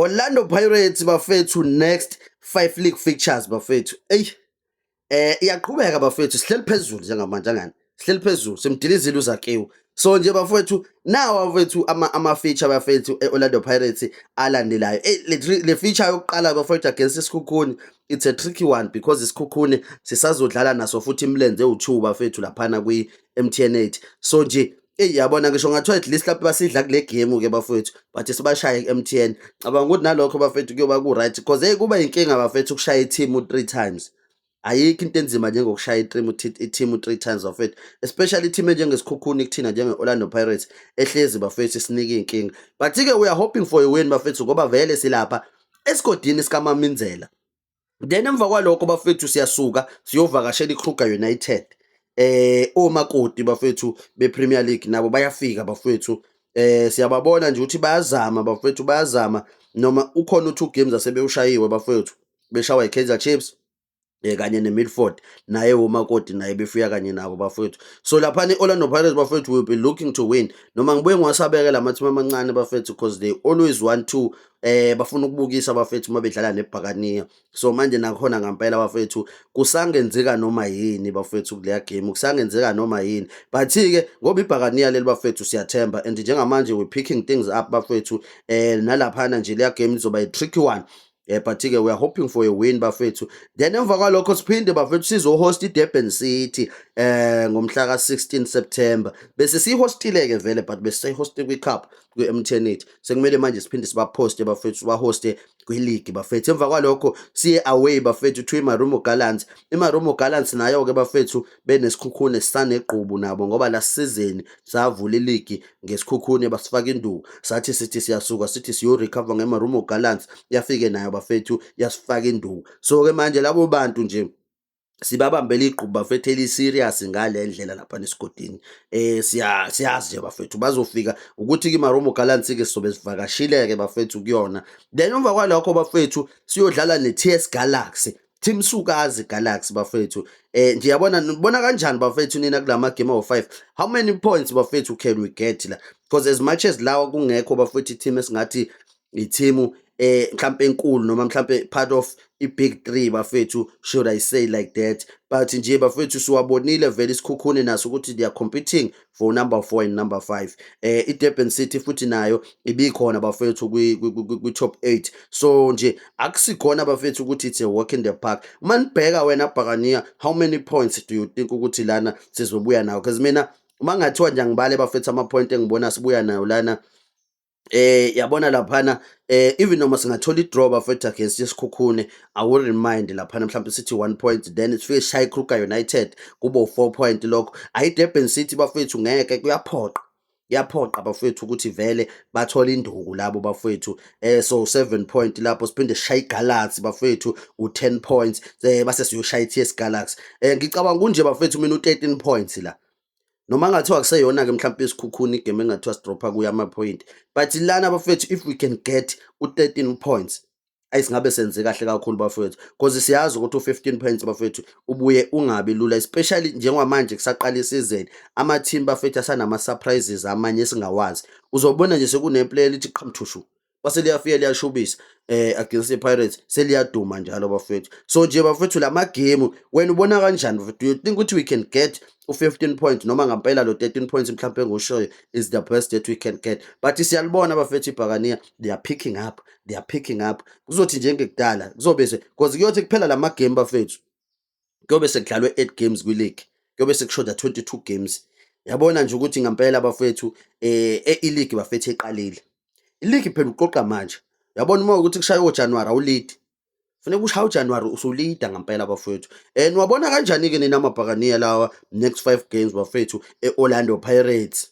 Orlando Pirates bafethu next 5 league fixtures bafethu. Iyaqhubeka bafethu, sihleli phezulu njengamanje angani. Sihleli phezulu, simdilizile uZakiwe. So nje bafethu nawa bafethu ama feature bafethu eOrlando Pirates alandelayo. Le feature yokuqala bafethu against isikhukhuni, it's a tricky one because isikhukhuni sisazodlala naso futhi imlenze u2 bafethu laphana kwi MTN 8. So nje yabona ngisho ngathiwa at least lapho basidla kule game ke bafethu but sibashaya eMTN. Cabanga ukuthi nalokho bafethu kuyoba ku right because kuba inkinga bafethu ukushaya i-team 3 times. Ayikho into enzima njengokushaya i-team 3 times bafethu, especially i-team enjengesikhukhuni kuthina njenge-Orlando Pirates ehlezi bafethu isinika inkinga. But ke we are hoping for a win bafethu ngoba vele silapha esigodini sikaMaminzela. Then emva kwalokho bafethu siyasuka siyovakashela iKruger United. Omakoti bafethu bePremier League nabo bayafika bafethu. Siyababona nje ukuthi bayazama bafethu, bayazama noma ukhona u2 games asebewushayiwe bafethu, beshawa iKaizer Chiefs kanye neMidford naye umakoti naye befika kanye nabo bafethu. So lapha neOrlando Pirates bafethu will be looking to win. Noma ngibuye ngiwasabeke lamathima amancane bafethu because they always want to bafuna ukubukisa bafethu mabedlala neBhakaniya. So manje nakhona ngempela bafethu kusangenzeka noma yini bafethu kuleya game, kusangenzeka noma yini. But ke ngoba iBhakaniya leli bafethu siyathemba and njengamanje we picking things up bafethu nalapha nje leya game izoba a tricky one. But ke we are hoping for a win bafethu. Then emva kwalokho siphinde bafethu sizohost iDurban City ngomhla ka16 September. Bese sihostile ke vele but bese sihoste kwiCup kweMTN 8. Sekumele manje siphinde sibaposte bafethu bahoste kwileague bafethu. Emva kwalokho siye away bafethu to iMarumo Gallants. iMarumo Gallants nayo ke bafethu benesikhukhune sisaneqhubu nabo ngoba la season savula ileague ngesikhukhune basifaka induku. Sathi sithi siyasuka sithi siyo recover ngeMarumo Gallants yafike nayo bafethu yasifaka induku. So ke manje labo bantu nje sibabambela iqhubu bafethu eli serious ngale ndlela lapha nesigodini. Siyazi nje bafethu bazofika ukuthi iMarumo Gallants ke sizobe sivakashile ke bafethu kuyona. Then emva kwalokho bafethu siyodlala neTS Galaxy. Team Sukazi Galaxy bafethu. Nje yabona nibona kanjani bafethu nina kulama game o5? How many points bafethu can we get la? Because as much as lawa kungekho bafethu team esingathi i-team mhlambe enkulu noma mhlambe part of i-big 3 bafethu, should I say like that. But nje bafethu siwabonile vele isikhukhune naso ukuthi they are competing for number 4 and number 5. iDurban City futhi nayo ibikhona bafethu kwi top 8. So nje akusikhona bafethu ukuthi it's a walk in the park. Manibheka wena Bhakaniya, how many points do you think ukuthi lana sizobuya nawo? Because mina uma ngathiwa nje ngibale bafethu ama point engibona sibuya nayo lana yabona laphana even noma singathola i-draw bafethu against isikhukhune, I wouldn't mind laphana mhlawumbe sithi 1 point then sifike shy Kruger United kube u4 point lokho. iDurban City bafethu ngeke kuyaphoqa bafethu ukuthi vele bathola induku labo bafethu. So 7 point lapho siphinde shy Galaxy bafethu u10 points base siyoshaya iTS Galaxy. Ngicabanga kunje bafethu mina u13 points la. Noma ngathiwa kuseyona ke mhlawumbe isikhukhuni igame engathiwa sidropha kuya ama point. But lana bafethu if we can get u13 points ayisingabe senze kahle kakhulu bafethu because siyazi ukuthi u15 points bafethu ubuye ungabi lula, especially njengamanje kusaqala isizini ama team bafethu asanama surprises amanye esingawazi. Uzobona nje sekune player lithi qhamthushu base liyafika liyashubisa against iPirates seliyaduma njalo bafethu. So nje bafethu lama game wena ubona kanjani bafethu? Do you think ukuthi we can get u15 points noma ngempela lo 13 points mhlawumbe ngoshoyo is the best that we can get? But siyalibona bafethu iBhakaniya they are picking up. Kuzothi njengekudala kuzobe because kuyothi kuphela lama game bafethu kuyobe sekudlalwe 8 games kwileague, kuyobe sekushoda 22 games. Yabona nje ukuthi ngempela bafethu ileague bafethu eqalile. Ileague phela uqoqa manje. Yabona uma ukuthi kushaya uJanuary awulead. Funeka ushaya uJanuary usulida ngempela bafethu. Niwabona kanjani ke nina amaBhakaniya lawa next 5 games bafethu eOrlando Pirates?